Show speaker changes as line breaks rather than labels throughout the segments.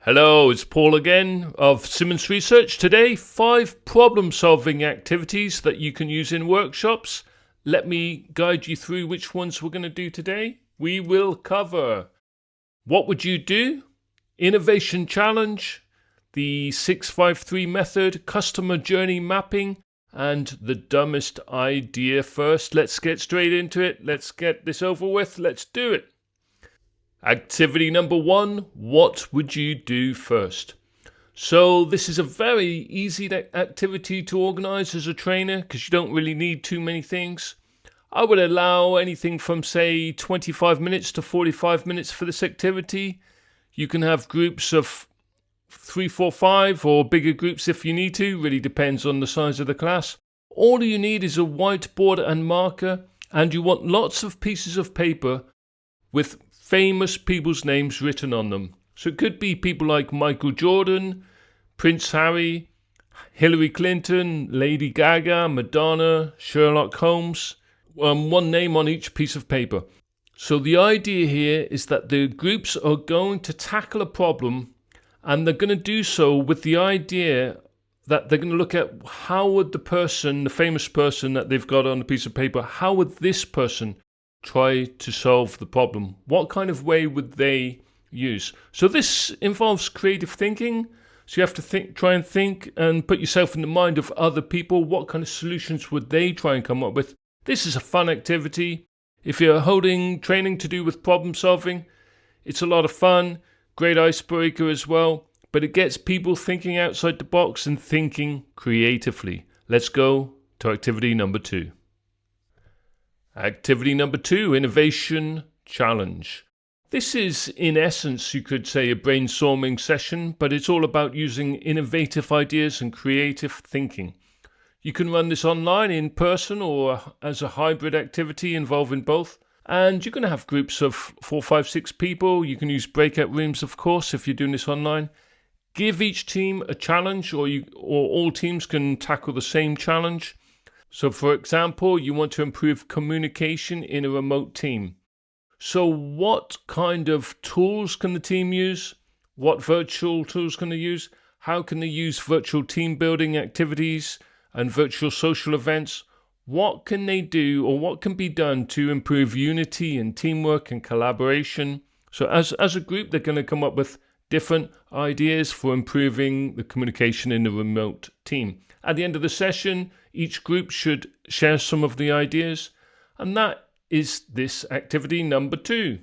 Hello, it's Paul again of Simmons Research. Today, 5 problem-solving activities that you can use in workshops. Let me guide you through which ones we're going to do today. We will cover what would you do, innovation challenge, the 653 method, customer journey mapping, and the dumbest idea first. Let's get straight into it. Let's get this over with. Let's do it. Activity number 1, what would you do first? So this is a very easy activity to organize as a trainer because you don't really need too many things. I would allow anything from say 25 minutes to 45 minutes for this activity. You can have groups of 3, 4, 5 or bigger groups if you need to, really depends on the size of the class. All you need is a whiteboard and marker, and you want lots of pieces of paper with famous people's names written on them. So it could be people like Michael Jordan, Prince Harry, Hillary Clinton, Lady Gaga, Madonna, Sherlock Holmes, one name on each piece of paper. So the idea here is that the groups are going to tackle a problem, and they're going to do so with the idea that they're going to look at how would the famous person that they've got on a piece of paper, how would this person try to solve the problem? What kind of way would they use? So this involves creative thinking. So you have to try and think and put yourself in the mind of other people. What kind of solutions would they try and come up with? This is a fun activity. If you're holding training to do with problem solving, it's a lot of fun. Great icebreaker as well. But it gets people thinking outside the box and thinking creatively. Let's go to activity number 2. Activity number 2, innovation challenge. This is, in essence, you could say a brainstorming session, but it's all about using innovative ideas and creative thinking. You can run this online, in person, or as a hybrid activity involving both. And you're going to have groups of 4, 5, 6 people. You can use breakout rooms, of course, if you're doing this online. Give each team a challenge, or all teams can tackle the same challenge. So, for example, you want to improve communication in a remote team. So what kind of tools can the team use? What virtual tools can they use? How can they use virtual team building activities and virtual social events? What can they do, or what can be done to improve unity and teamwork and collaboration? So as a group, they're going to come up with different ideas for improving the communication in a remote team. At the end of the session, each group should share some of the ideas, and that is this activity number 2.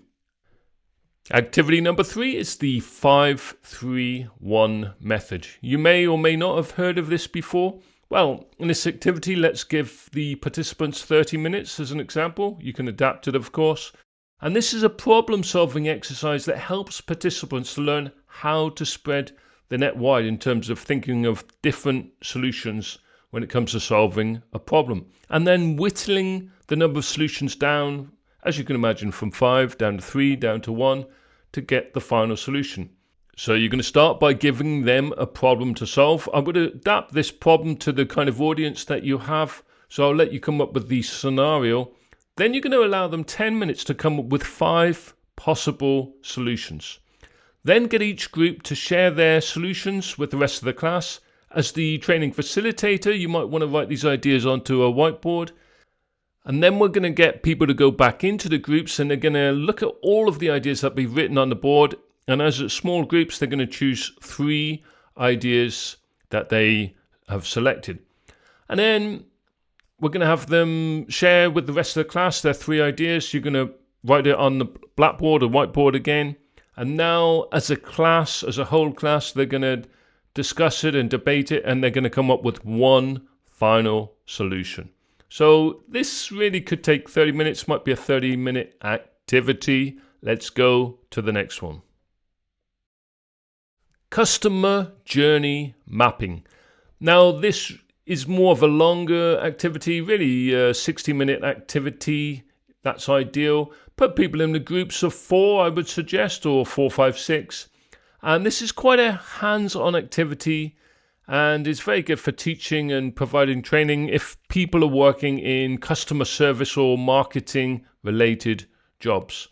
Activity number 3 is the 5-3-1 method. You may or may not have heard of this before. Well, in this activity, let's give the participants 30 minutes as an example. You can adapt it, of course. And this is a problem-solving exercise that helps participants learn how to spread the net wide in terms of thinking of different solutions when it comes to solving a problem. And then whittling the number of solutions down, as you can imagine, from 5 down to 3, down to 1, to get the final solution. So you're going to start by giving them a problem to solve. I'm going to adapt this problem to the kind of audience that you have. So I'll let you come up with the scenario. Then you're going to allow them 10 minutes to come up with 5 possible solutions. Then get each group to share their solutions with the rest of the class. As the training facilitator, you might want to write these ideas onto a whiteboard. And then we're going to get people to go back into the groups, and they're going to look at all of the ideas that we've written on the board. And as small groups, they're going to choose 3 ideas that they have selected. And then we're going to have them share with the rest of the class their 3 ideas. You're going to write it on the blackboard or whiteboard again. And now, as a class, as a whole class, they're going to discuss it and debate it, and they're going to come up with one final solution. So this really could take 30 minutes, might be a 30-minute activity. Let's go to the next one. Customer journey mapping. Now, this is more of a longer activity, really a 60-minute activity. That's ideal. Put people in the groups of 4, I would suggest, or 4, 5, 6. And this is quite a hands-on activity, and it's very good for teaching and providing training if people are working in customer service or marketing related jobs.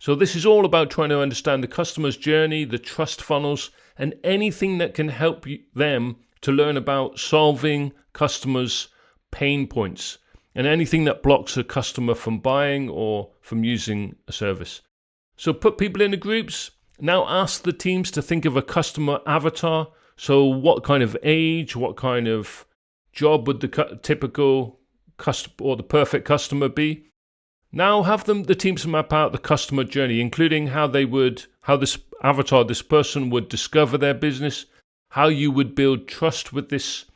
So this is all about trying to understand the customer's journey, the trust funnels, and anything that can help them to learn about solving customers' pain points and anything that blocks a customer from buying or from using a service. So put people into groups. Now ask the teams to think of a customer avatar. So what kind of age, what kind of job would the typical customer or the perfect customer be? Now have the teams map out the customer journey, including how this avatar, this person would discover their business, how you would build trust with this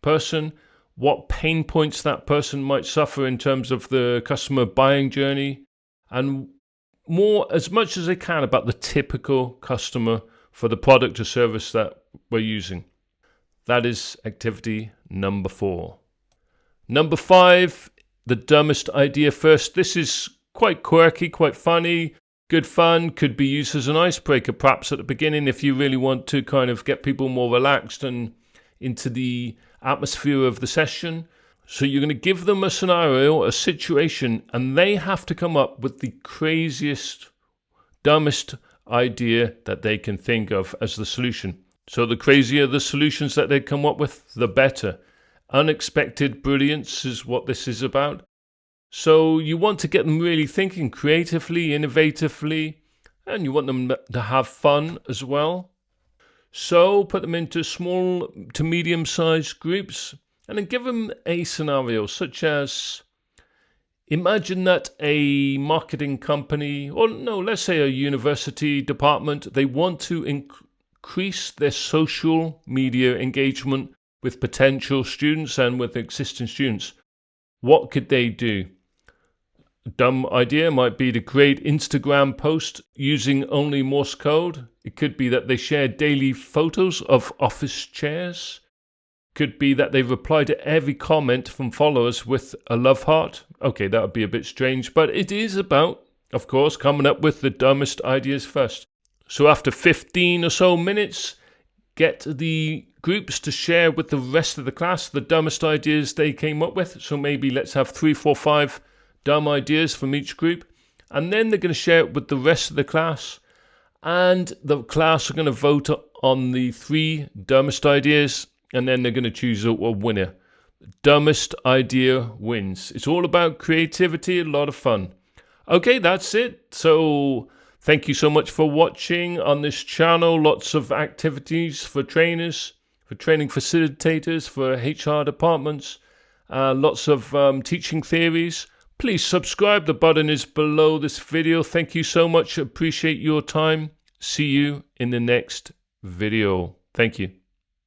person, what pain points that person might suffer in terms of the customer buying journey, and more, as much as they can, about the typical customer for the product or service that we're using. That is activity number 4. Number 5, the dumbest idea first. This is quite quirky, quite funny, good fun, could be used as an icebreaker perhaps at the beginning if you really want to kind of get people more relaxed and into the atmosphere of the session. So you're going to give them a scenario, a situation, and they have to come up with the craziest, dumbest idea that they can think of as the solution. So the crazier the solutions that they come up with, the better. Unexpected brilliance is what this is about. So you want to get them really thinking creatively, innovatively, and you want them to have fun as well. So put them into small to medium-sized groups and then give them a scenario such as, imagine that a marketing company, or no, let's say a university department, they want to increase their social media engagement with potential students and with existing students. What could they do? A dumb idea might be to create Instagram posts using only Morse code. It could be that they share daily photos of office chairs. Could be that they reply to every comment from followers with a love heart. Okay, that would be a bit strange, but it is about, of course, coming up with the dumbest ideas first. So after 15 or so minutes, get the groups to share with the rest of the class the dumbest ideas they came up with. So maybe let's have 3, 4, 5 dumb ideas from each group. And then they're going to share it with the rest of the class. And the class are going to vote on the 3 dumbest ideas. And then they're going to choose a winner. Dumbest idea wins. It's all about creativity, a lot of fun. Okay, that's it. So thank you so much for watching on this channel. Lots of activities for trainers, for training facilitators, for HR departments. Lots of teaching theories. Please subscribe. The button is below this video. Thank you so much. Appreciate your time. See you in the next video. Thank you.